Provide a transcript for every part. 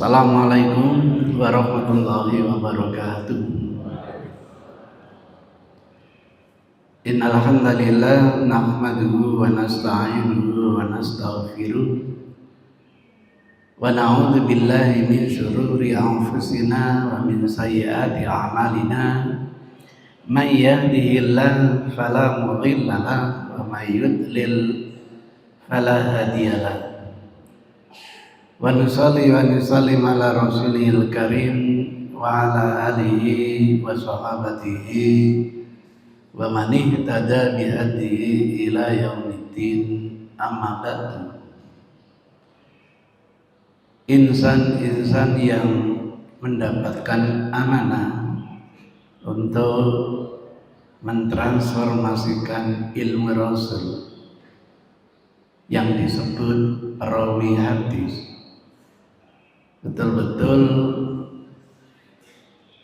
Assalamualaikum warahmatullahi wabarakatuh. Innal hamdalillah nahmaduhu wa nasta'inuhu wa nastaghfiruh wa na'udzu billahi min shururi anfusina wa min sayyiati a'malina. May yahdihillahu fala mudilla lahu wa may yudlil fala hadiya lahu. Wa nusalli wa nusallim ala rasulil karim wa ala alihi wa sahabatihi wa man ihtada bi hadihi ila yaumiddin. Amma ba'du. Insan-insan yang mendapatkan amanah untuk mentransformasikan ilmu Rasul yang disebut perawi hadis betul-betul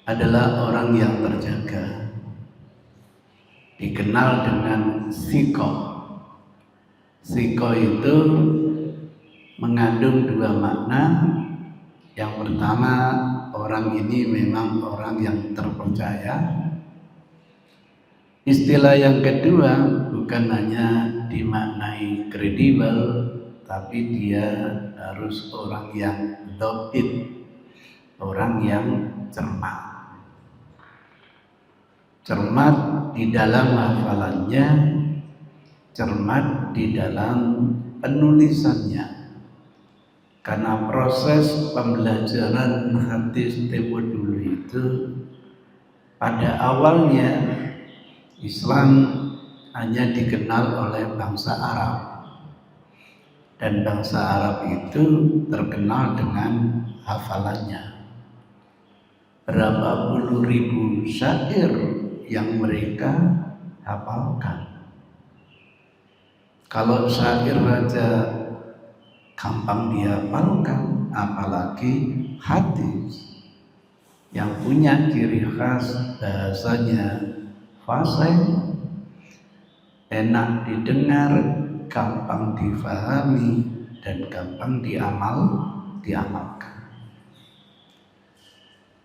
adalah orang yang terjaga, dikenal dengan siko. Siko itu mengandung dua makna. Yang pertama, orang ini memang orang yang terpercaya. Istilah yang kedua bukan hanya dimaknai kredibel, tapi dia harus orang yang dhabit, orang yang cermat. Cermat di dalam hafalannya, cermat di dalam penulisannya. Karena proses pembelajaran hadis tempo dulu itu pada awalnya Islam hanya dikenal oleh bangsa Arab, dan bangsa Arab itu terkenal dengan hafalannya. Berapa puluh ribu syair yang mereka hafalkan. Kalau syair aja gampang dihafalkan, apalagi hadis yang punya ciri khas bahasanya fasih, enak didengar, gampang difahami, dan gampang diamalkan.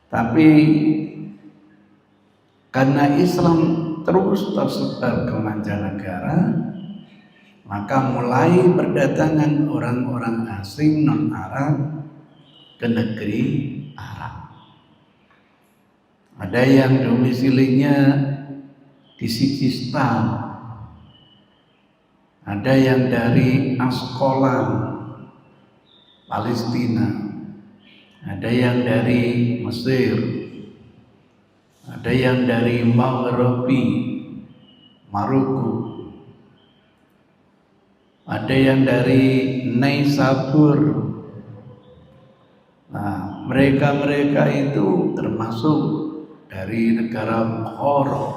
Tapi karena Islam terus tersebar ke mancanegara, maka mulai berdatangan orang-orang asing non-Arab ke negeri Arab. Ada yang domisilinya di Sijistan, ada yang dari Askolan, Palestina, ada yang dari Mesir, ada yang dari Maghribi, Maroko, ada yang dari Naisabur. Nah, mereka itu termasuk dari negara Bukhara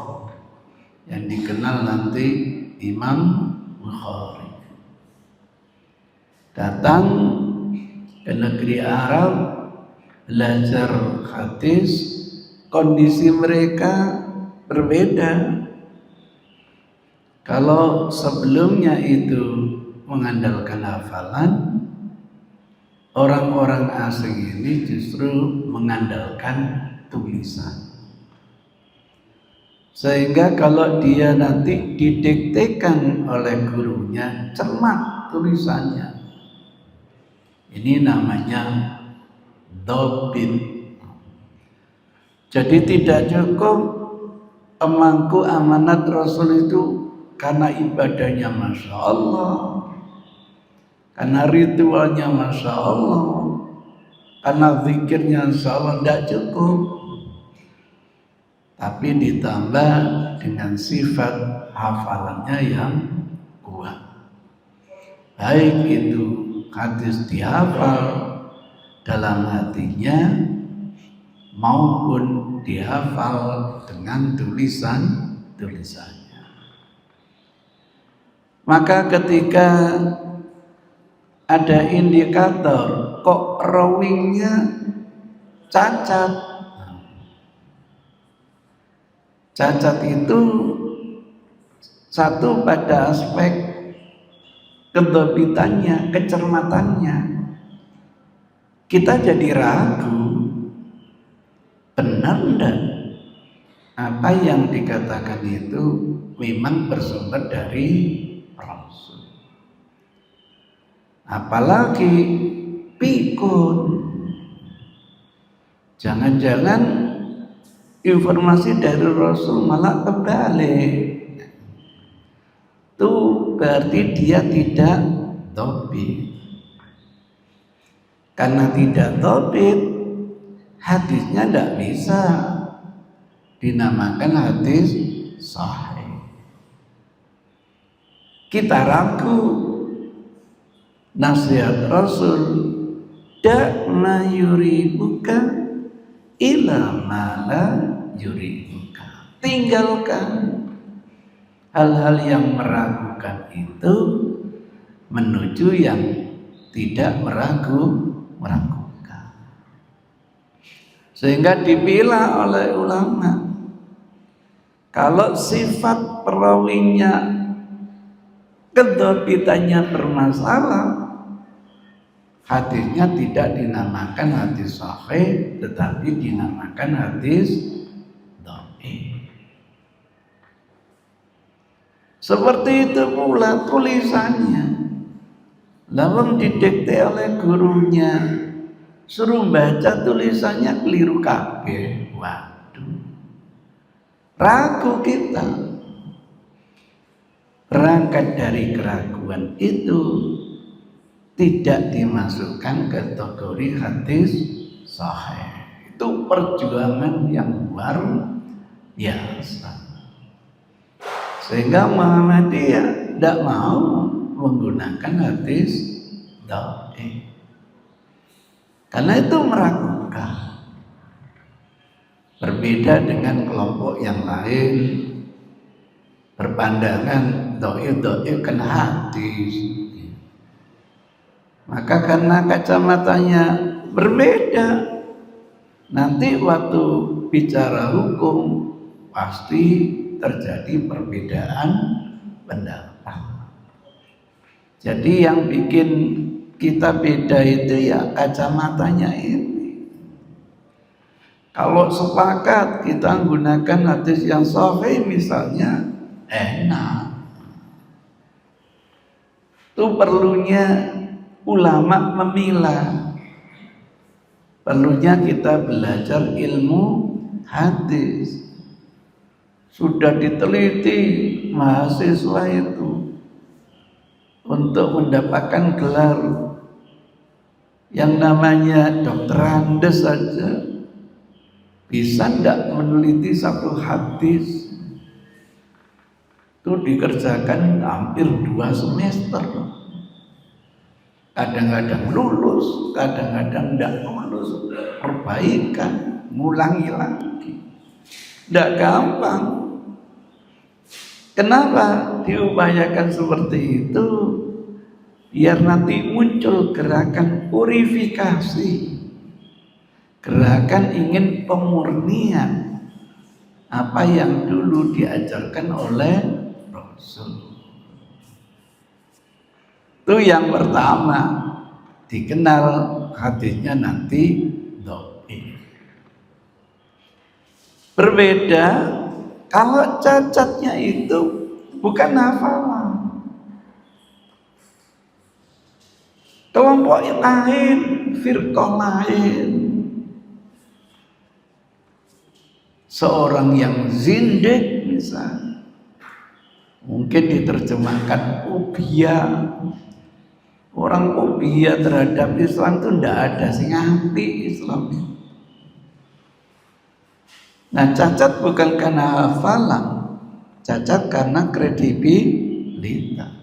yang dikenal nanti Imam Bukhari. Datang ke negeri Arab belajar hadis, kondisi mereka berbeda. Kalau sebelumnya itu mengandalkan hafalan, orang-orang asing ini justru mengandalkan tulisan. Sehingga kalau dia nanti didiktekan oleh gurunya, cermat tulisannya. Ini namanya dhabit. Jadi tidak cukup pemangku amanat Rasul itu karena ibadahnya Masya Allah, karena ritualnya Masya Allah, karena zikirnya Masya Allah, tidak cukup. Tapi ditambah dengan sifat hafalannya yang kuat. Baik itu hadis dihafal dalam hatinya maupun dihafal dengan tulisannya. Maka ketika ada indikator kok rawinya cacat, cacat itu satu pada aspek kedobitannya, kecermatannya. kita jadi ragu, benar enggak apa yang dikatakan itu memang bersumber dari Rasul. Apalagi pikun, jangan-jangan informasi dari Rasul malah kebalik. Itu berarti dia tidak dhabit. Karena tidak dhabit, hadisnya tidak bisa dinamakan hadis sahih. Kita ragu nasihat Rasul, da ma yuribuka ila ma la yuribuka. Tinggalkan hal-hal yang meragukan itu menuju yang tidak meragukan. Sehingga dipilah oleh ulama, kalau sifat perawinya kedhabitannya bermasalah, hadisnya tidak dinamakan hadis sahih, tetapi dinamakan hadis dhaif. Seperti itu pula tulisannya. Lalu didikte oleh gurunya, suruh baca tulisannya keliru kabeh. Waduh, ragu kita. Berangkat dari keraguan itu tidak dimasukkan kategori hadis sahih. Itu perjuangan yang luar biasa. Sehingga Muhammadiyah tidak mau menggunakan hadis dhaif. Karena itu meragukan. Berbeda dengan kelompok yang lain, berpandangan dhaif kan hadis. Maka karena kacamatanya berbeda, nanti waktu bicara hukum pasti terjadi perbedaan pendapat. Jadi yang bikin kita beda itu ya kacamatanya ini. Kalau sepakat kita menggunakan hadis yang sahih misalnya, enak. Itu perlunya ulama memilah. Perlunya kita belajar ilmu hadis. Sudah diteliti mahasiswa itu untuk mendapatkan gelar yang namanya dokter Andes saja bisa tidak meneliti satu hadis, itu dikerjakan hampir 2 semester. Kadang-kadang lulus, kadang-kadang tidak lulus, perbaikan, ngulangi lagi, tidak gampang. Kenapa diupayakan seperti itu? Biar nanti muncul gerakan purifikasi, gerakan ingin pemurnian apa yang dulu diajarkan oleh Rasul. Itu yang pertama, dikenal hadisnya nanti dhaif. Berbeda kalau cacatnya itu bukan hafalan. Kelompok yang lain, firqah lain. Seorang yang zindik misalnya, mungkin diterjemahkan fobia. Orang fobia terhadap Islam itu tidak ada sing ngerti Islam. Nah, cacat bukan karena hafalan, cacat karena kredibilitas.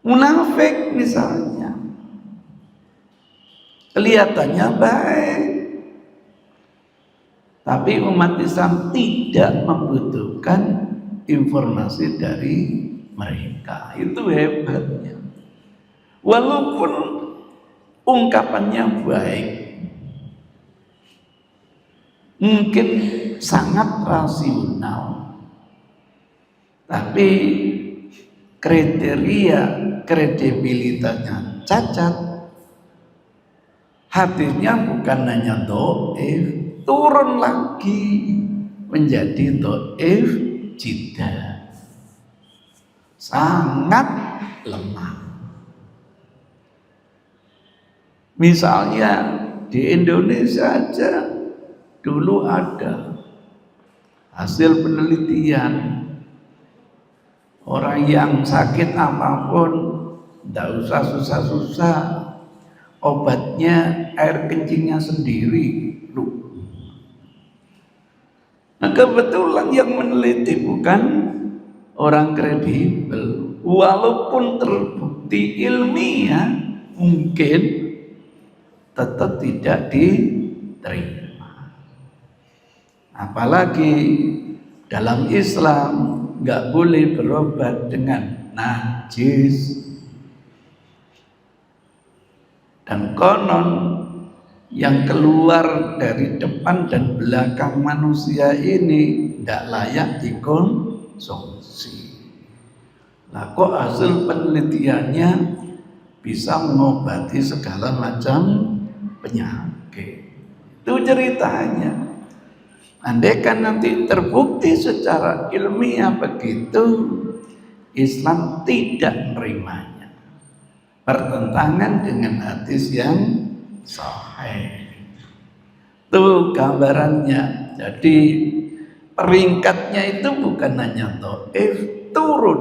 Munafik misalnya, kelihatannya baik, tapi umat Islam tidak membutuhkan informasi dari mereka. Itu hebatnya. Walaupun ungkapannya baik, mungkin sangat rasional, tapi kriteria kredibilitasnya cacat, Hadisnya bukan hanya dhaif, turun lagi menjadi dhaif jiddan, sangat lemah. Misalnya di Indonesia aja dulu ada hasil penelitian, orang yang sakit apapun tidak usah susah-susah, obatnya air kencingnya sendiri. Nah kebetulan yang meneliti bukan orang kredibel, walaupun terbukti ilmiah mungkin tetap tidak diterima. Apalagi dalam Islam nggak boleh berobat dengan najis. Dan konon yang keluar dari depan dan belakang manusia ini tidak layak dikonsumsi. Nah kok hasil penelitiannya bisa mengobati segala macam penyakit. Itu ceritanya. Andai kan nanti terbukti secara ilmiah begitu, Islam tidak menerimanya. Bertentangan dengan hadis yang sahih. Itu gambarannya. Jadi peringkatnya itu bukan hanya dhaif, turun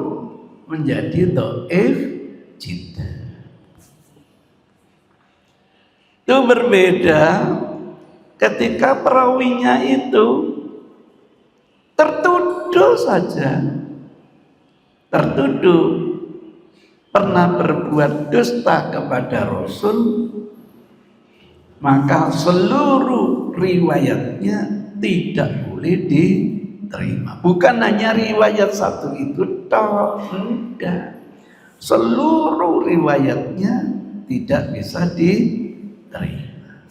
menjadi dhaif jiddan. Itu berbeda ketika perawinya itu tertuduh saja, tertuduh pernah berbuat dusta kepada Rasul, maka seluruh riwayatnya tidak boleh diterima. Bukan hanya riwayat satu itu toh, enggak. Seluruh riwayatnya tidak bisa diterima.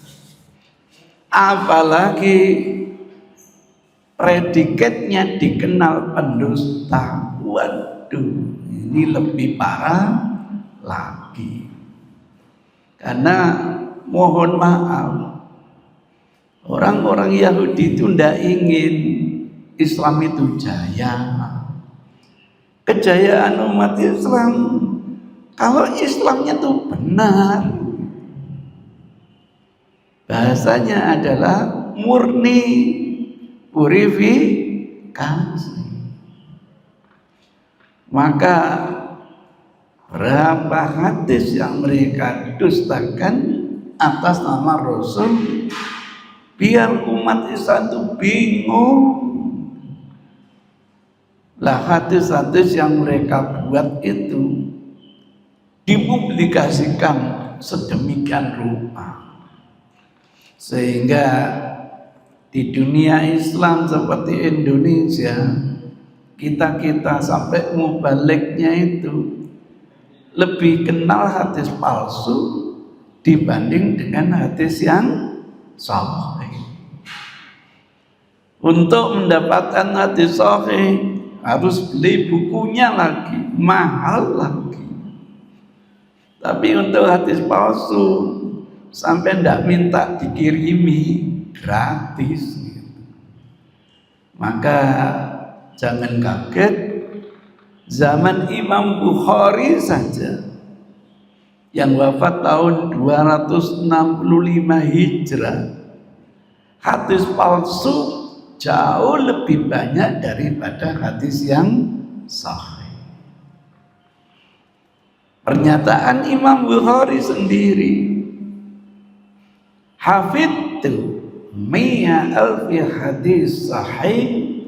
Apalagi predikatnya dikenal pendusta. Waduh, ini lebih parah lagi. Karena mohon maaf, orang-orang Yahudi itu tidak ingin Islam itu jaya. Kejayaan umat Islam kalau Islamnya itu benar, bahasanya adalah murni purifikasi. Maka berapa hadis yang mereka dustakan atas nama Rasul, biar umat Islam itu bingung. Lah hadis-hadis yang mereka buat itu dipublikasikan sedemikian rupa, sehingga di dunia Islam seperti Indonesia, kita sampai mubaliknya itu lebih kenal hadis palsu dibanding dengan hadis yang sahih. Untuk mendapatkan hadis sahih harus beli bukunya lagi, mahal lagi. Tapi untuk hadis palsu sampai ndak minta dikirimi, gratis gitu. Maka jangan kaget, zaman Imam Bukhari saja yang wafat tahun 265 Hijrah, hadis palsu jauh lebih banyak daripada hadis yang sahih. Pernyataan Imam Bukhari sendiri, hafidtu mi'a alfi hadis sahih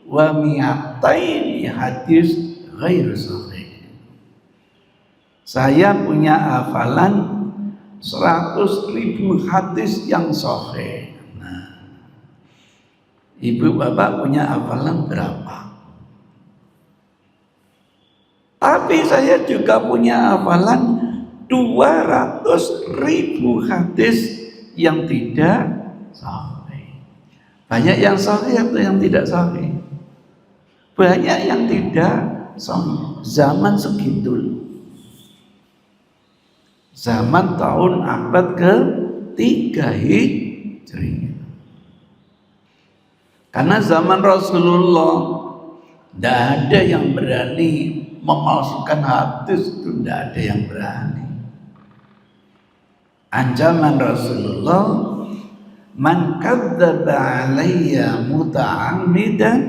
wa mi'ataini hadis ghair sahih. Saya punya hafalan 100.000 hadis yang sahih. Nah, ibu bapak punya hafalan berapa? Tapi saya juga punya hafalan 200.000 hadis yang tidak sahih. Banyak yang sahih atau yang tidak sahih? Banyak yang tidak sahih. Zaman segitu, zaman tahun abad ke-13, 3 Hijriah. Karena zaman Rasulullah tidak ada yang berani memalsukan hadis, itu tidak ada yang berani. Ancaman Rasulullah, man kadzdzaba alayya muta'ammidan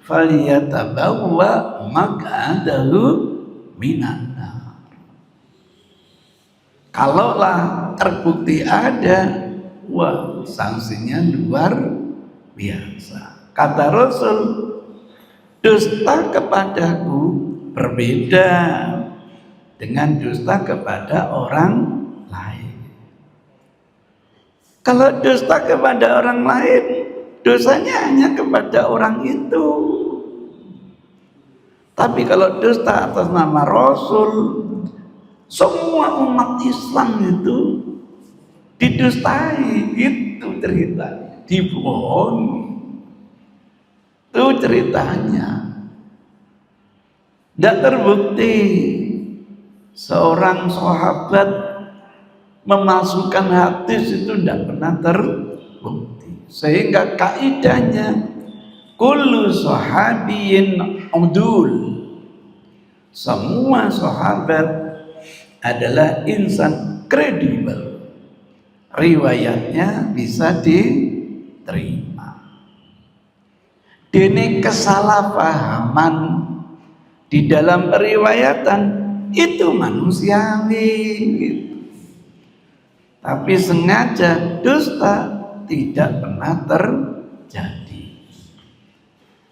falyatabawwa maq'adahu minan nar. Kalaulah terbukti ada, wah sanksinya luar biasa. Kata Rasul, dusta kepadaku berbeda dengan dusta kepada orang lain. Kalau dusta kepada orang lain, dosanya hanya kepada orang itu. Tapi kalau dusta atas nama Rasul, semua umat Islam itu didustai. Itu ceritanya, dibohongi. Itu ceritanya. Tidak terbukti seorang sahabat memasukkan hadis, itu tidak pernah terbukti. Sehingga kaidahnya kullu sahabiyin udul, semua sahabat adalah insan kredibel, riwayatnya bisa diterima. Dene kesalahpahaman di dalam periwayatan itu manusiawi gitu. Tapi sengaja dusta tidak pernah terjadi.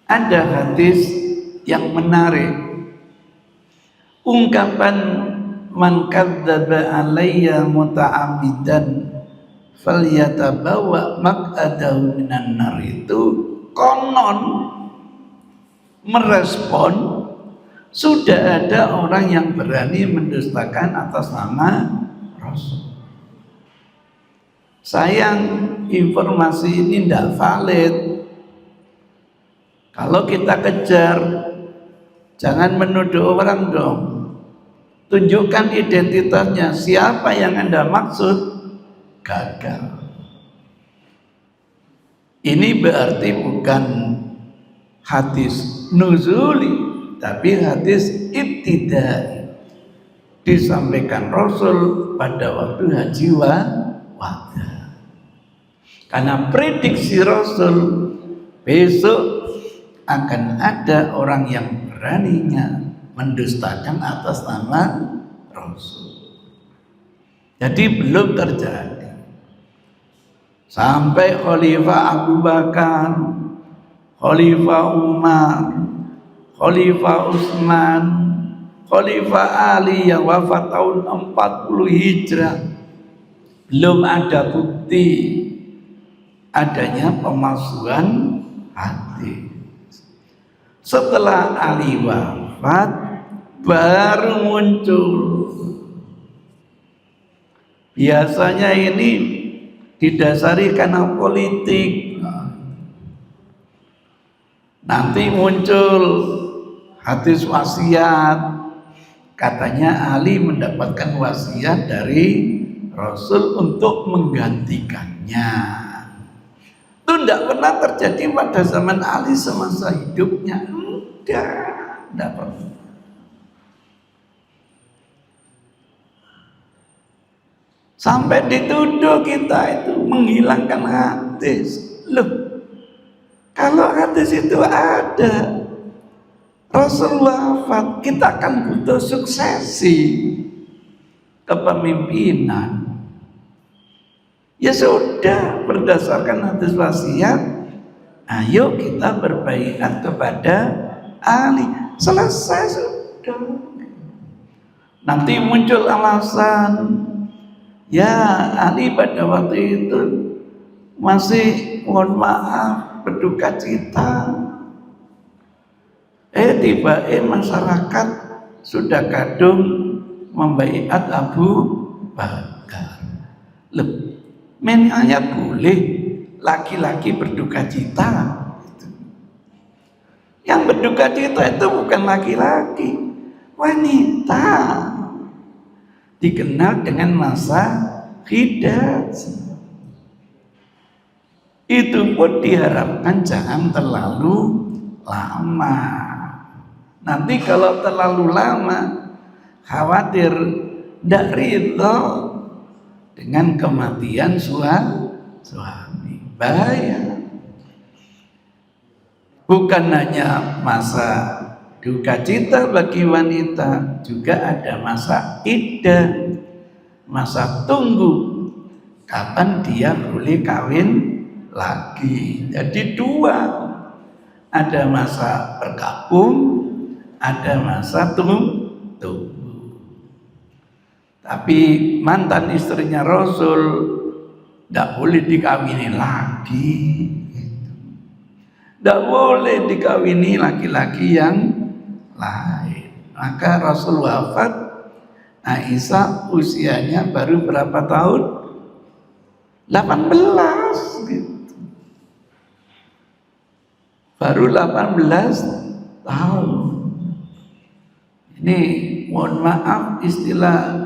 Ada hadis yang menarik, ungkapan man kadzdzaba alayya muta'ammidan falyatabawa maq'adahu minan nar, itu konon merespon sudah ada orang yang berani mendustakan atas nama Rasul. Sayang, informasi ini tidak valid. Kalau kita kejar, jangan menuduh orang dong. Tunjukkan identitasnya, siapa yang Anda maksud, gagal. Ini berarti bukan hadis nuzuli, tapi hadis ibtidai. Disampaikan Rasul pada waktu haji wada. Karena prediksi Rasul, besok akan ada orang yang beraninya mendustakan atas nama Rasul. Jadi belum terjadi. Sampai Khalifah Abu Bakar, Khalifah Umar, Khalifah Utsman, Khalifah Ali yang wafat tahun 40 Hijrah, belum ada bukti adanya pemalsuan hadis. Setelah Ali wafat, baru muncul. Biasanya ini didasari karena politik. Nanti muncul hadis wasiat, katanya Ali mendapatkan wasiat dari Rasul untuk menggantikannya. Itu tidak pernah terjadi pada zaman Ali semasa hidupnya. Tidak pernah. Sampai dituduh kita itu menghilangkan hadis. Loh, kalau hadis itu ada, Rasul wafat, kita akan butuh suksesi kepemimpinan. Ya sudah, berdasarkan hadis wasiat, ayo kita berbaiat kepada Ali. Selesai sudah. Nanti muncul alasan, ya Ali pada waktu itu masih mohon maaf berduka cita. Tiba-tiba masyarakat sudah kadung membaiat Abu Bakar. Loh, memangnya boleh laki-laki berduka cita? Yang berduka cita itu bukan laki-laki, wanita. Dikenal dengan masa khidat. Itu pun diharapkan jangan terlalu lama. Nanti kalau terlalu lama, khawatir tidak ridho dengan kematian suami. Bahaya. Bukan hanya masa duka cita bagi wanita, juga ada masa iddah, masa tunggu kapan dia boleh kawin lagi. Jadi dua, ada masa bergabung, ada masa tunggu. Tapi mantan istrinya Rasul tidak boleh dikawini lagi. Tidak boleh dikawini laki-laki yang lain. Maka Rasul wafat, Aisyah usianya baru berapa tahun? 18 gitu. Baru 18 tahun. Ini mohon maaf istilah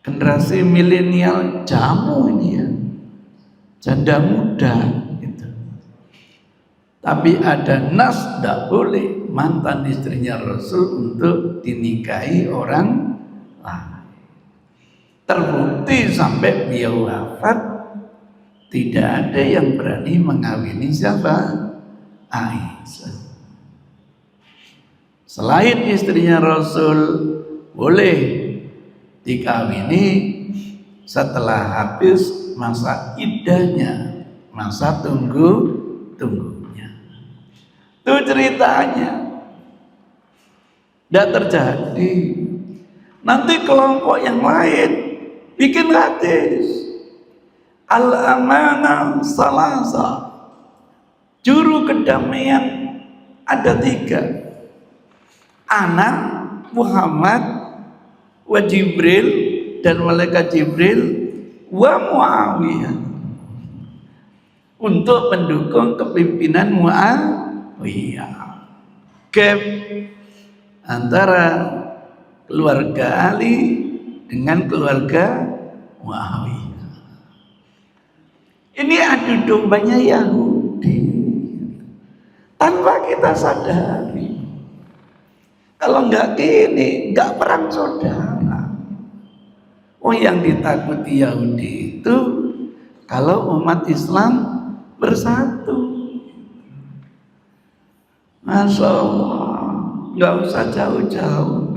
generasi milenial jamu ini ya. Janda muda gitu. Tapi ada nas tidak boleh mantan istrinya Rasul untuk dinikahi orang lain. Terbukti sampai beliau wafat tidak ada yang berani mengawini siapa? Aisyah. Selain istrinya Rasul boleh dikawini setelah habis masa iddahnya, masa tunggunya. Itu ceritanya. Tidak terjadi. Nanti kelompok yang lain bikin hadis. Al-amanah salasa. Juru kedamaian ada 3. Anak Muhammad wa Jibril dan malaikat Jibril wa Muawiyah untuk mendukung kepimpinan Muawiyah. Gap antara keluarga Ali dengan keluarga Muawiyah. Ini adu dombanya Yahudi tanpa kita sadari. Kalau nggak gini, nggak perang saudara. Oh, yang ditakuti Yahudi itu kalau umat Islam bersatu. Masya Allah, nggak usah jauh-jauh.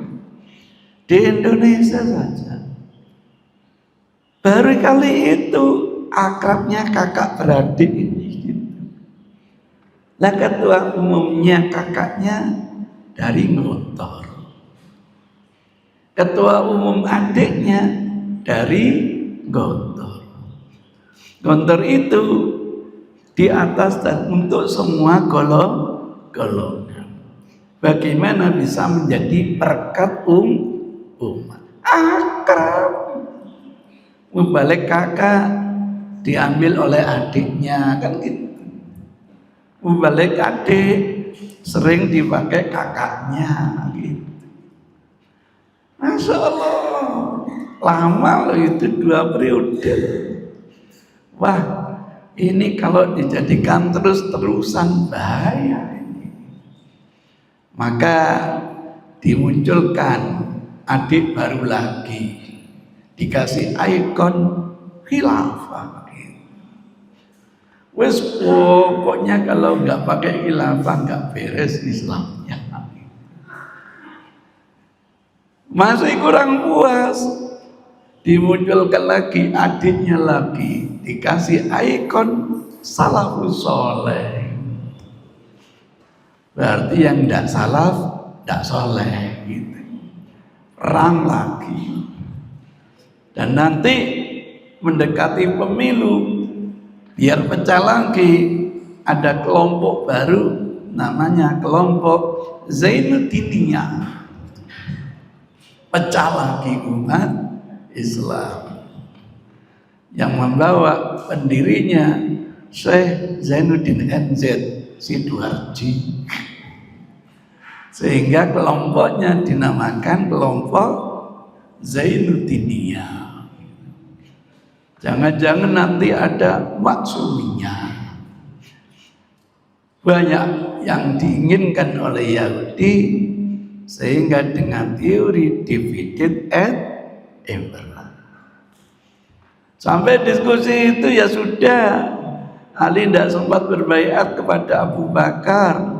Di Indonesia saja. Baru kali itu akrabnya kakak beradik ini. Lah ketua umumnya kakaknya dari Gontor. Ketua umum adiknya dari Gontor. Gontor itu di atas dan untuk semua golongan. Bagaimana bisa menjadi perekat umat? Akrab. Membalik kakak diambil oleh adiknya kan gitu. Membalik adik sering dipakai kakaknya gitu. Masya Allah, lama loh itu 2 periode. Wah, ini kalau dijadikan terus-terusan bahaya ini. Maka dimunculkan adik baru lagi, dikasih ikon khilafah. Wes pokoknya kalau nggak pakai khilafah nggak beres Islamnya. Masih kurang puas, dimunculkan lagi adiknya lagi, dikasih ikon salafus soleh. Berarti yang tidak salaf, tidak soleh gitu. Perang lagi. Dan nanti mendekati pemilu, biar pecah lagi, ada kelompok baru namanya kelompok Zainuddiniyah. Pecah lagi umat Islam yang membawa pendirinya Syekh Zainuddin NZ Sidoarji, sehingga kelompoknya dinamakan kelompok Zainuddiniyah. Jangan-jangan nanti ada Maksuminya. Banyak yang diinginkan oleh Yahudi, sehingga dengan teori divided and impera. Sampai diskusi itu ya sudah, Ali tidak sempat berbaiat kepada Abu Bakar.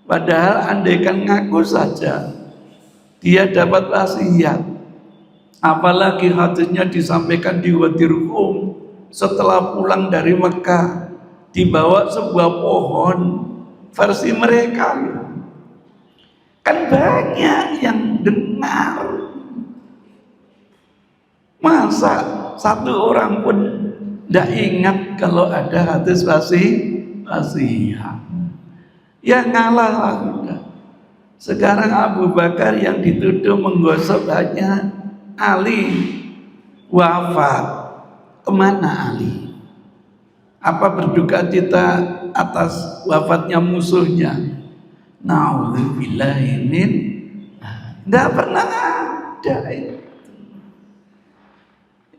Padahal andaikan ngaku saja dia dapat wasiat, apalagi hadisnya disampaikan di Wadi Rum setelah pulang dari Mekah, dibawa sebuah pohon versi mereka, kan banyak yang dengar. Masa satu orang pun tidak ingat kalau ada hadis wasiat? Ya ngalah lah udah. Sekarang Abu Bakar yang dituduh menggosok hanya Ali wafat. Kemana Ali? Apa berduka cita atas wafatnya musuhnya? Na'udzubillahi min. Tidak pernah ada itu.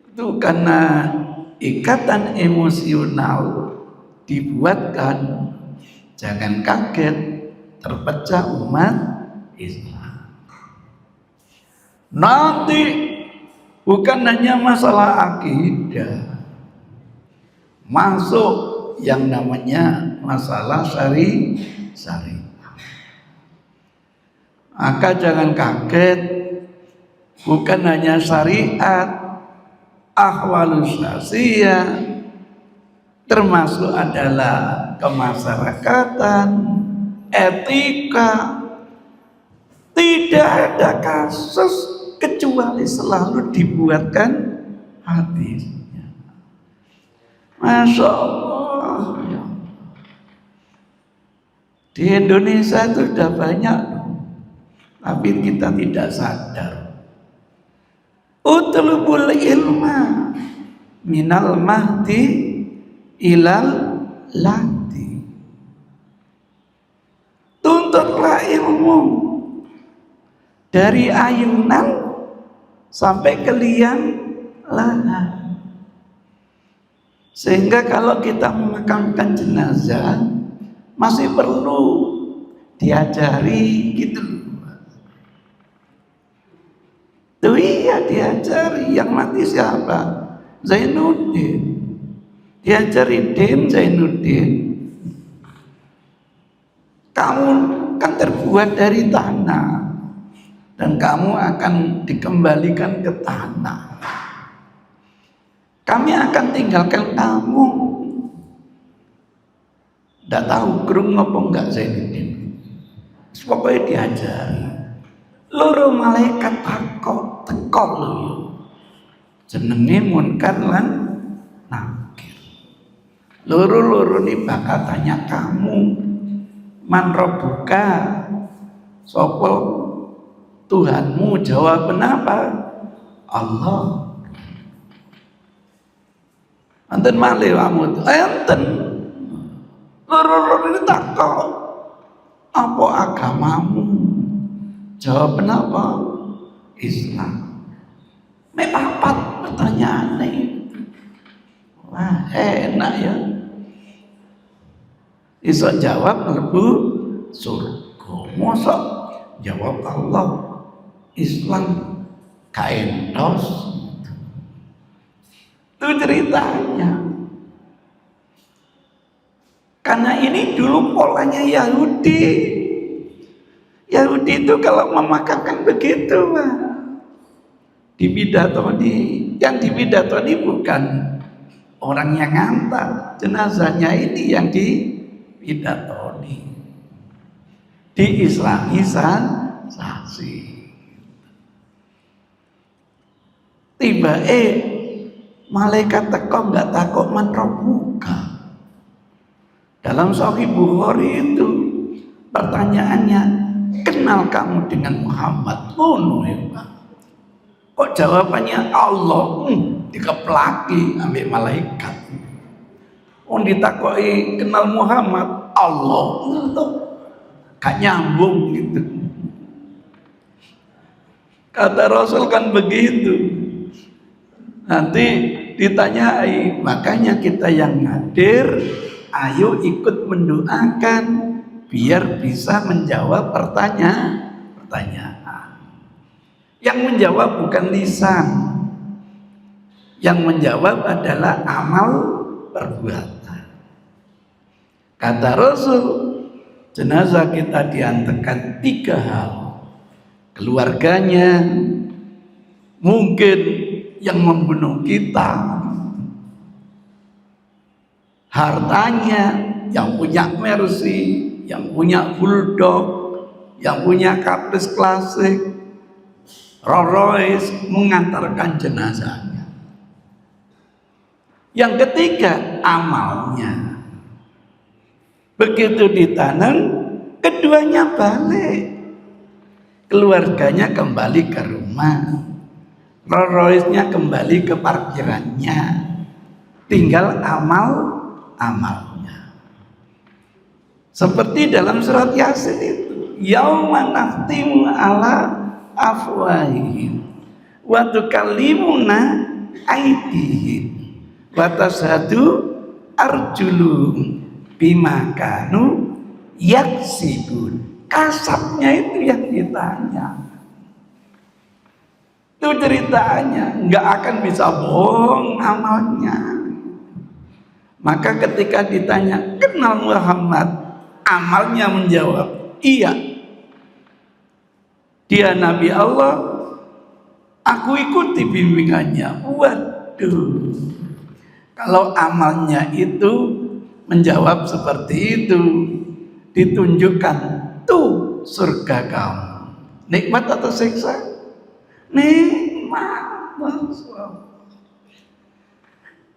Itu karena ikatan emosional dibuatkan. Jangan kaget terpecah umat Islam. Nanti bukan hanya masalah akidah, masuk yang namanya masalah syariah. Maka jangan kaget, bukan hanya syariat, ahwalus sosial, termasuk adalah kemasyarakatan, etika. Tidak ada kasus kecuali selalu dibuatkan hadisnya. Masya Allah. Di Indonesia itu sudah banyak, tapi kita tidak sadar. Utlubul ilma minal mahdi ilal lati. Tuntutlah ilmu dari ayunan sampai ke liang lahat. Sehingga kalau kita memakamkan jenazah masih perlu diajari gitu. Tuh iya diajari. Yang mati siapa? Zainuddin. Diajari Din Zainuddin. Kamu kan terbuat dari tanah dan kamu akan dikembalikan ke tanah. Kami akan tinggalkan kamu. Tidak tahu kerung apa enggak Zainuddin. Pokoknya diajari. Loro malaikat teko lho. Jenenge Munkar lan Nakir. Loro-loro ini bakal tanya kamu, man rabbuka, sapa Tuhanmu? Jawab apa? Allah. Enten malih kamu, enten. Loro-loro ini takok, apa agamamu? Jawab apa? Islam. Mek papat pertanyaane. Wah, enak ya. Iso jawab mlebu surga. Mosok jawab Allah, Islam kaentos. Itu ceritanya. Karena ini dulu polanya Yahudi. Yahudi itu kalau memakamkan begitu, Pak. Dipidatoni. Yang dipidatoni bukan orang yang ngantar, jenazahnya ini yang dipidatoni. Diislamisasi. Tiba malaikat teko nggak takut man rabbuka. Dalam Sahih Bukhari itu pertanyaannya, kenal kamu dengan Muhammad? Kok jawabannya Allah? Dikeplaki ambil malaikat. Ditakoi kenal Muhammad, Allah. Gak nyambung gitu. Kata Rasul kan begitu. Nanti ditanyai, makanya kita yang hadir, ayo ikut mendoakan biar bisa menjawab pertanyaan. Yang menjawab bukan lisan, yang menjawab adalah amal perbuatan. Kata Rasul, jenazah kita diantarkan 3 hal. Keluarganya, mungkin yang membunuh kita, hartanya, yang punya Mercy, yang punya Bulldog, yang punya Kapris klasik, Rolls Royce, mengantarkan jenazahnya. Yang ketiga, amalnya. Begitu ditanam, keduanya balik. Keluarganya kembali ke rumah, Rolls Royce-nya kembali ke parkirannya, tinggal amalnya. Seperti dalam surat Yasin itu, yauma nakhtimu ala afwahihim wa tukallimuna aydihim wa tashhadu arjuluhum bima kanu yaksibun. Kasabnya itu yang ditanya. Itu ceritanya, nggak akan bisa bohong amalnya. Maka ketika ditanya, kenal Muhammad? Amalnya menjawab, iya. Dia Nabi Allah, aku ikuti bimbingannya. Waduh. Kalau amalnya itu menjawab seperti itu, ditunjukkan tuh surga kamu. Nikmat atau siksa? Nikmat.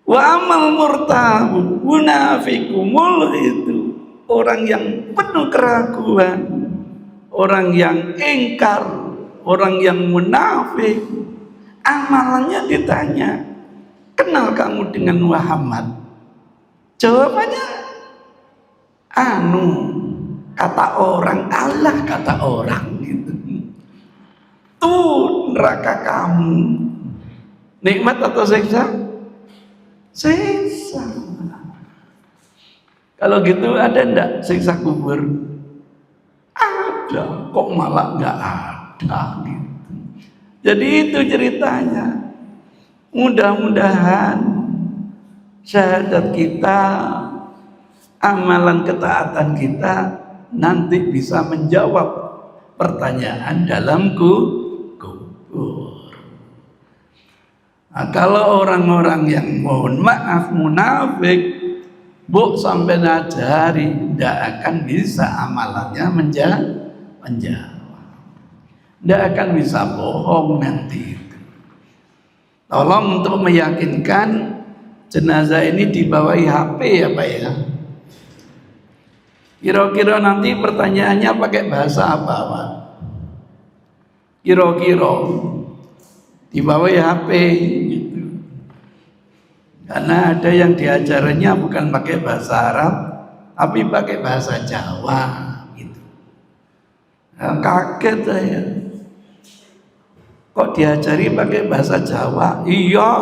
Wa amal murtabu munafikumul, itu orang yang penuh keraguan, orang yang ingkar, orang yang munafik. Amalannya ditanya, kenal kamu dengan Muhammad? Jawabannya, kata orang, Allah kata orang gitu. Tuh neraka kamu. Nikmat atau siksa? Siksa. Kalau gitu ada enggak siksa kubur? Ada, kok malah enggak ada gitu. Jadi itu ceritanya. Mudah-mudahan syahadat kita, amalan ketaatan kita nanti bisa menjawab pertanyaan dalam kubur. Nah, kalau orang-orang yang mohon maaf munafik, sampai najari, tidak akan bisa amalannya menjawab, tidak akan bisa bohong nanti. Tolong untuk meyakinkan jenazah ini dibawahi HP ya Pak ya. Kira-kira nanti pertanyaannya pakai bahasa apa Pak? Kira-kira dibawahi HP gitu. Karena ada yang diajarannya bukan pakai bahasa Arab, tapi pakai bahasa Jawa gitu. Nah, kaget saya. Kok diajari pakai bahasa Jawa? Iya,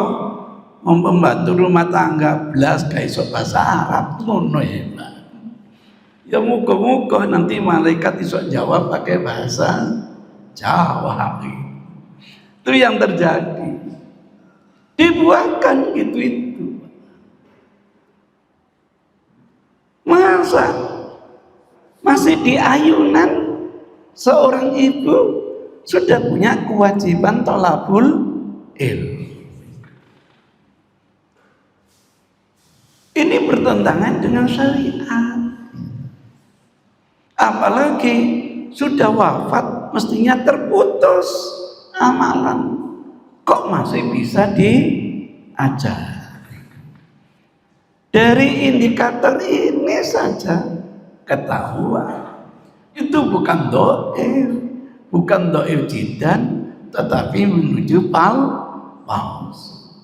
membantu rumah tangga belas gak iso bahasa Arab ngono ya Pak. Ya muga-muga nanti malaikat iso jawab pakai bahasa Jawa. Itu yang terjadi. Dibuatkan gitu itu. Masa masih di ayunan seorang ibu sudah punya kewajiban thalabul ilm. Ini bertentangan dengan syariat. Apalagi sudah wafat, mestinya terputus amalan. Kok masih bisa diajar? Dari indikator ini saja ketahuan itu bukan dhaif, bukan dhaif jiddan, tetapi menuju palsu.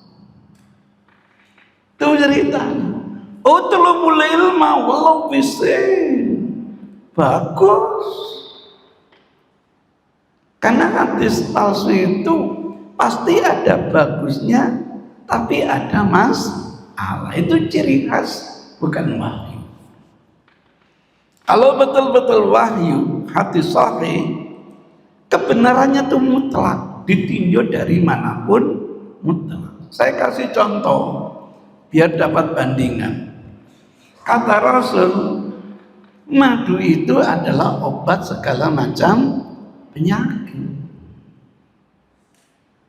Itu ceritanya. Utlubul ilma walau bisin. Bagus. Karena hadis palsu itu pasti ada bagusnya, tapi ada masalah. Itu ciri khas, bukan wahyu. Kalau betul-betul wahyu, hadis sahih, kebenarannya itu mutlak, ditinjau dari manapun mutlak. Saya kasih contoh biar dapat bandingan. Kata Rasul, madu itu adalah obat segala macam penyakit.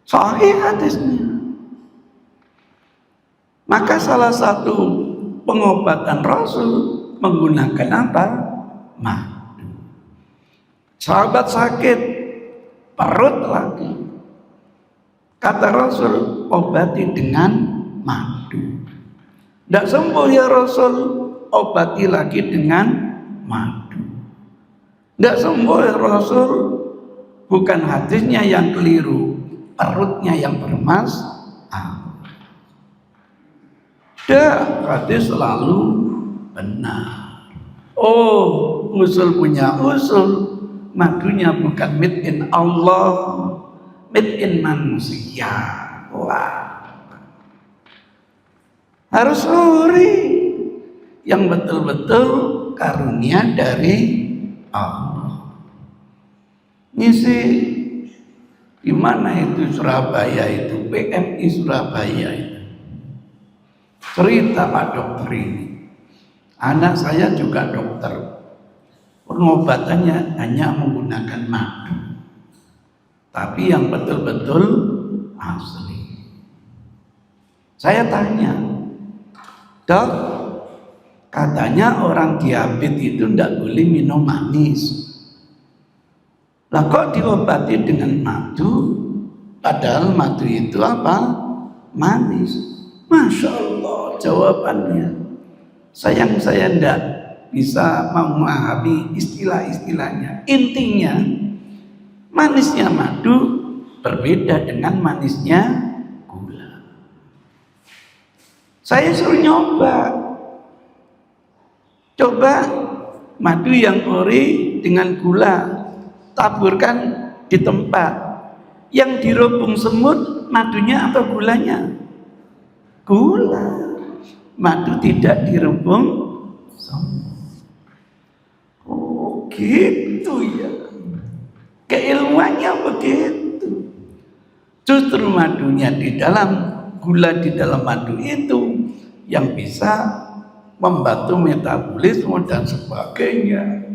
Sahih hadisnya. Maka salah satu pengobatan Rasul menggunakan apa? Madu. Sahabat sakit perut lagi, kata Rasul, obati dengan madu. Tidak sembuh ya Rasul, obati lagi dengan madu. Tidak sembuh ya Rasul, bukan hadisnya yang keliru, perutnya yang bermasalah. Hadis selalu benar. Oh, usul punya usul, madunya bukan made in Allah, made in manusia. Wah, harus ori yang betul-betul karunia dari Allah. Ngisi di mana itu Surabaya itu, PMI Surabaya itu. Cerita Pak dokter ini, anak saya juga dokter, pengobatannya hanya menggunakan madu, tapi yang betul-betul asli. Saya tanya, dok, katanya orang diabetes itu tidak boleh minum manis. Lah kok diobati dengan madu, padahal madu itu apa? Manis. Masya Allah jawabannya. Sayang saya tidak bisa memahami istilah-istilahnya. Intinya, manisnya madu berbeda dengan manisnya gula. Saya suruh nyoba. Coba madu yang ori dengan gula, taburkan di tempat. Yang dirobong semut madunya atau gulanya? Gula. Madu tidak dirembung semut. Oh gitu ya, keilmuannya begitu. Justru madunya di dalam, gula di dalam madu itu yang bisa membantu metabolisme dan sebagainya,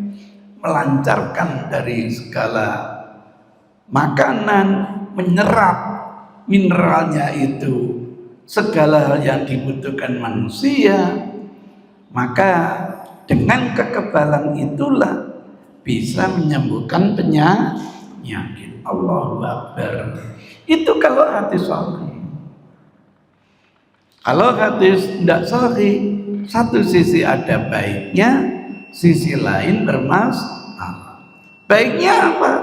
melancarkan dari segala makanan, menyerap mineralnya itu, segala hal yang dibutuhkan manusia. Maka dengan kekebalan itulah bisa menyembuhkan penyakit. Allahu Akbar. Itu kalau hadis sahih. Kalau hadis tidak sahih, satu sisi ada baiknya, sisi lain bermasalah. Baiknya apa?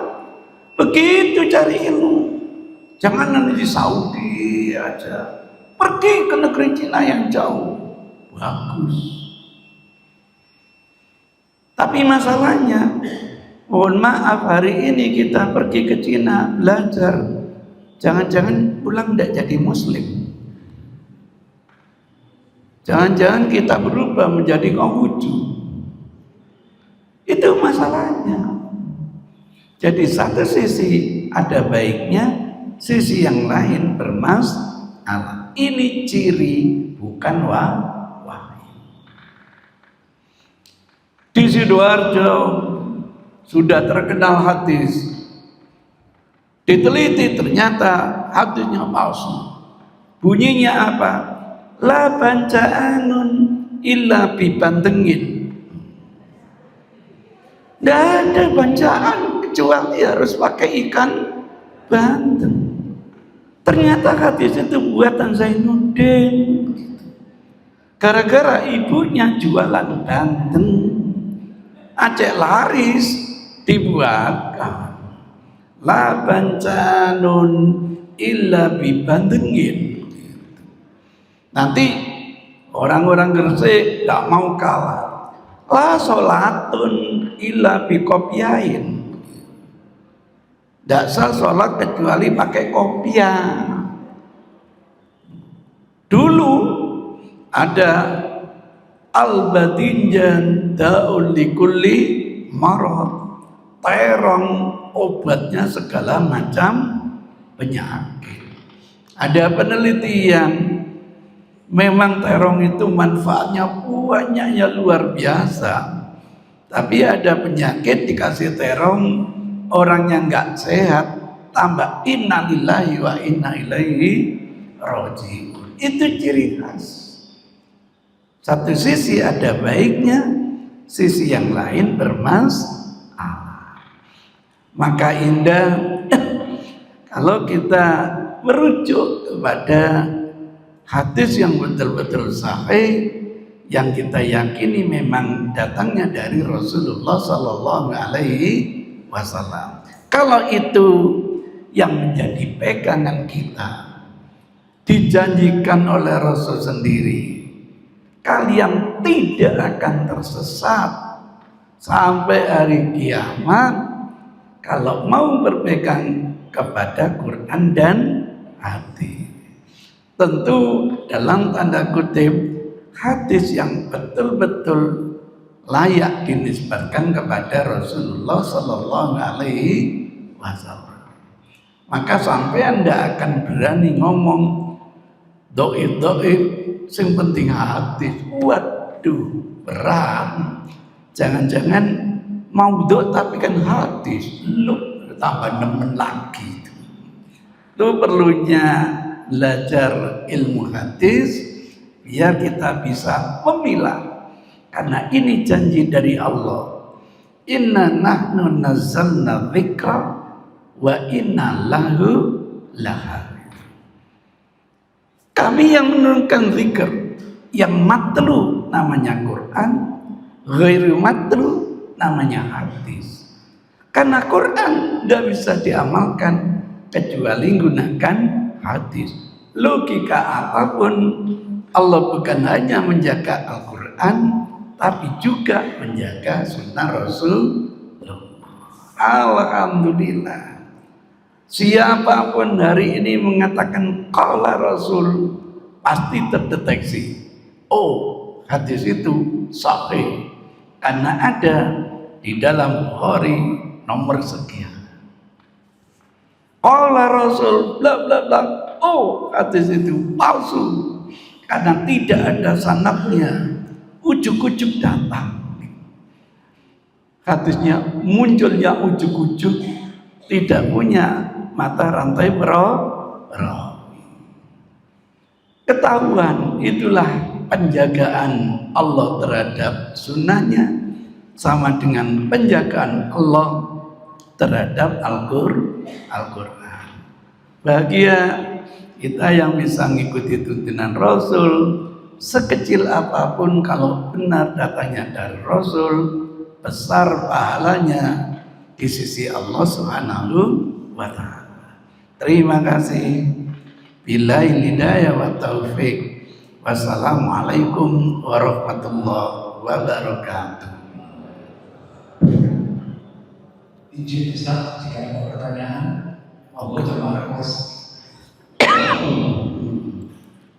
Begitu cari ilmu, jangan nanti di Saudi aja, pergi ke negeri Cina yang jauh, bagus. Tapi masalahnya, mohon maaf, hari ini kita pergi ke Cina belajar, jangan-jangan pulang tidak jadi muslim. Jangan-jangan kita berubah menjadi Konghucu. Itu masalahnya. Jadi satu sisi ada baiknya, sisi yang lain bermasalah. Ini ciri bukan wahyu. Di Sidoarjo sudah terkenal hadis, diteliti ternyata hadisnya palsu. Bunyinya apa? La banca'anun illa bibantengin. Tidak ada bancaan kecuali harus pakai ikan bandeng. Ternyata hadis itu buatan Zainuddin. Gara-gara ibunya jualan bandeng, acek laris dibuatkan. La bancanun illa bibandengin. Nanti orang-orang Gresik tak mau kalah. La sholatun illa bikopiain. Tidak sah sholat kecuali pakai kopiah. Dulu ada al-badinjan da'ul likulli marad. Terong obatnya segala macam penyakit. Ada penelitian, memang terong itu manfaatnya banyaknya luar biasa. Tapi ada penyakit dikasih terong, orang yang nggak sehat tambah innalillahi wa inna ilaihi rajiun. Itu ciri khas. Satu sisi ada baiknya, sisi yang lain bermasalah. Maka indah kalau kita merujuk kepada hadis yang betul-betul sahih, yang kita yakini memang datangnya dari Rasulullah Sallallahu Alaihi Wasallam. Kalau itu yang menjadi pegangan kita, dijanjikan oleh Rasul sendiri, kalian tidak akan tersesat sampai hari kiamat kalau mau berpegang kepada Quran dan hadis. Tentu dalam tanda kutip hadis yang betul-betul layak dinisbatkan kepada Rasulullah Sallallahu Alaihi Wasallam. Maka sampai Anda akan berani ngomong doib sing penting hadis. Waduh, berat. Jangan-jangan mau tapi kan hadis. Lu tambah nemen lagi. Itu perlunya belajar ilmu hadis biar kita bisa memilah, karena ini janji dari Allah. Inna nahnu nazzalna dzikra wa inna lahu lahafidz. Kami yang menurunkan zikr, yang matlu namanya Quran, ghairu matlu namanya hadis. Karena Quran tidak bisa diamalkan kecuali menggunakan hadis. Logika apapun, Allah bukan hanya menjaga Al-Quran, tapi juga menjaga sunnah Rasul. Alhamdulillah. Siapapun hari ini mengatakan qala Rasul, pasti terdeteksi. Oh, hadis itu sahih. Karena ada di dalam Bukhari nomor sekian. Qala Rasul bla bla bla. Oh, hadis itu palsu. Karena tidak ada sanadnya, ujuk-ujuk datang. Hadisnya munculnya ujuk-ujuk, tidak punya mata rantai perawi. Ketahuan, itulah penjagaan Allah terhadap sunnahnya, sama dengan penjagaan Allah terhadap Al-Quran. Bahagia kita yang bisa mengikuti tuntunan Rasul, sekecil apapun kalau benar datangnya dari Rasul, besar pahalanya di sisi Allah Subhanahu wa Ta'ala. Terima kasih. Billahi hidayah wa taufik. Wassalamualaikum warahmatullahi wabarakatuh. Izin Ustaz, jika ada pertanyaan, Allah Mas.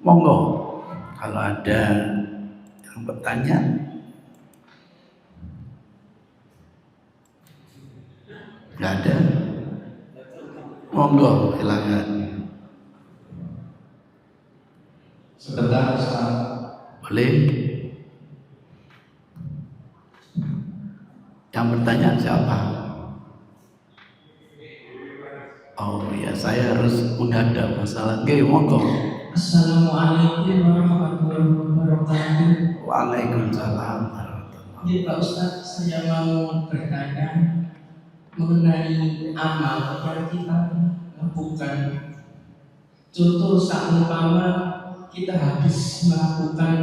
Monggo, kalau ada yang bertanya. Nggak ada? Monggo, silakan. Sebentar Ustaz. Boleh? Yang bertanya siapa? Oh ya, saya harus menghadap masalah. Oke, monggo. Assalamualaikum warahmatullahi wabarakatuh. Waalaikumsalam warahmatullahi. Jadi Pak Ustadz, saya mau bertanya mengenai amal yang kita lakukan. Contoh seumpama kita habis melakukan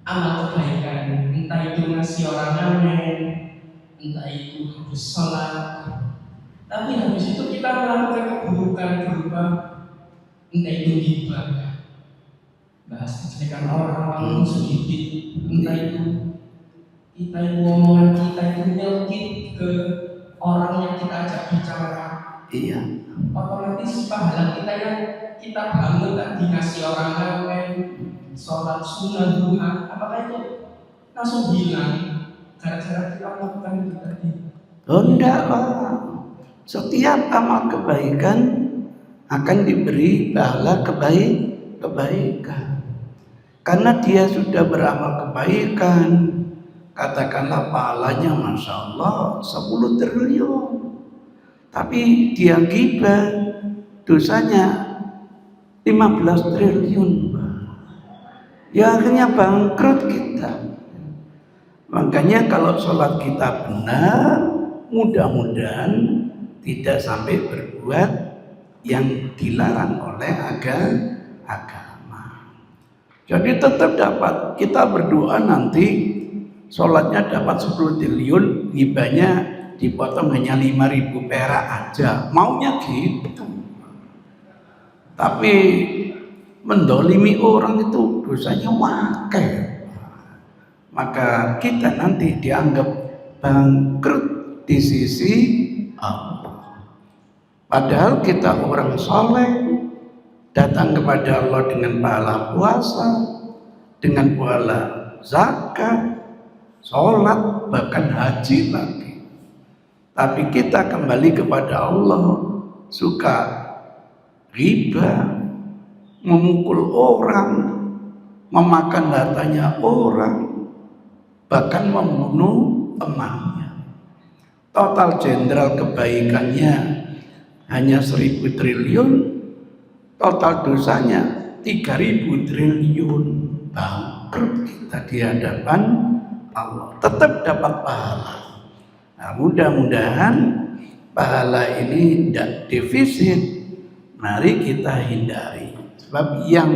amal kebaikan, entah itu ngasih orang amin, entah itu habis sholat, tapi habis itu kita melakukan keburukan berupa entah itu ghibah, bahas kejelekan orang walaupun sedikit, entah itu kita itu omongan kita itu nyelkit ke orang yang kita ajak bicara, Iya. Otomatis pahala kita yang kita bangun tadi ngasih orang lain, sholat sunnah duha, apakah itu langsung hilang gara-gara kita melakukan itu tadi? Oh enggak Pak. Setiap amal kebaikan akan diberi pahala kebaikan. Karena dia sudah beramal kebaikan, katakanlah pahalanya Masya Allah 10 triliun. Tapi dia ghibah, dosanya 15 triliun. Ya akhirnya bangkrut kita. Makanya kalau sholat kita benar, mudah-mudahan tidak sampai berbuat yang dilarang oleh agama. Jadi tetap dapat, kita berdoa nanti sholatnya dapat 10 triliun, ghibahnya dipotong hanya 5.000 perak aja, maunya gitu. Tapi mendolimi orang itu dosanya wakil, maka kita nanti dianggap bangkrut di sisi Allah. Padahal kita orang soleh, datang kepada Allah dengan pahala puasa, dengan pahala zakat, sholat, bahkan haji lagi. Tapi kita kembali kepada Allah, suka riba, memukul orang, memakan hartanya orang, bahkan membunuh temannya. Total jenderal kebaikannya hanya 1.000 triliun, total dosanya 3.000 triliun. Bangkrut kita di hadapan Allah. Tetap dapat pahala. Nah, mudah-mudahan pahala ini tidak defisit. Mari kita hindari. Sebab yang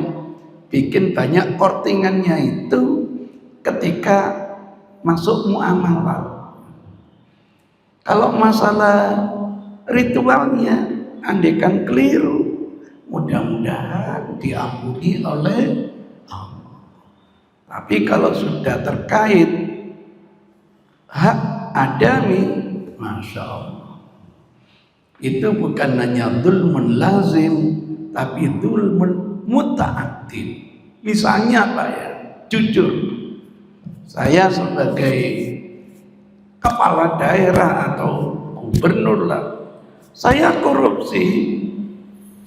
bikin banyak kortingannya itu ketika masuk muamalah. Kalau masalah ritualnya andaikan keliru, mudah-mudahan diampuni oleh Allah. Tapi kalau sudah terkait hak adami, Masya Allah, itu bukan hanya dzulmun lazim, tapi dzulmun muta'addid. Misalnya Pak ya, jujur, saya sebagai kepala daerah atau gubernur lah, saya korupsi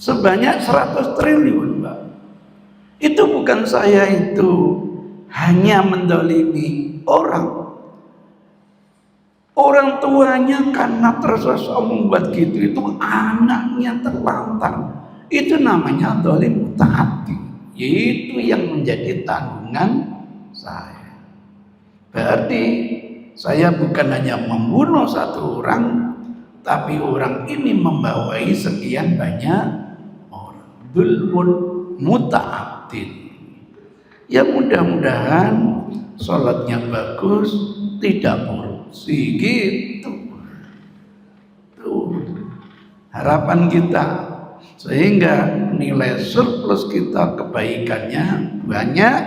sebanyak 100 triliun Pak. Itu bukan saya itu hanya mendolimi orang. Orang tuanya karena tersosok membuat gitu, itu anaknya terlantar. Itu namanya dolim muta'addid. Itu yang menjadi tanggungan saya. Berarti saya bukan hanya membunuh satu orang, tapi orang ini membawai sekian banyak orang. Dzulmun muta'addid. Ya mudah-mudahan sholatnya bagus, tidak korupsi gitu. Tuh harapan kita, sehingga nilai surplus kita kebaikannya banyak,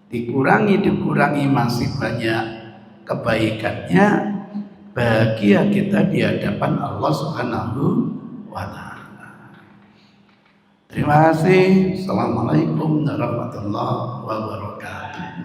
dikurangi masih banyak kebaikannya, bahagia kita di hadapan Allah Subhanahu wa ta'ala. Terima kasih. Assalamualaikum warahmatullahi wabarakatuh.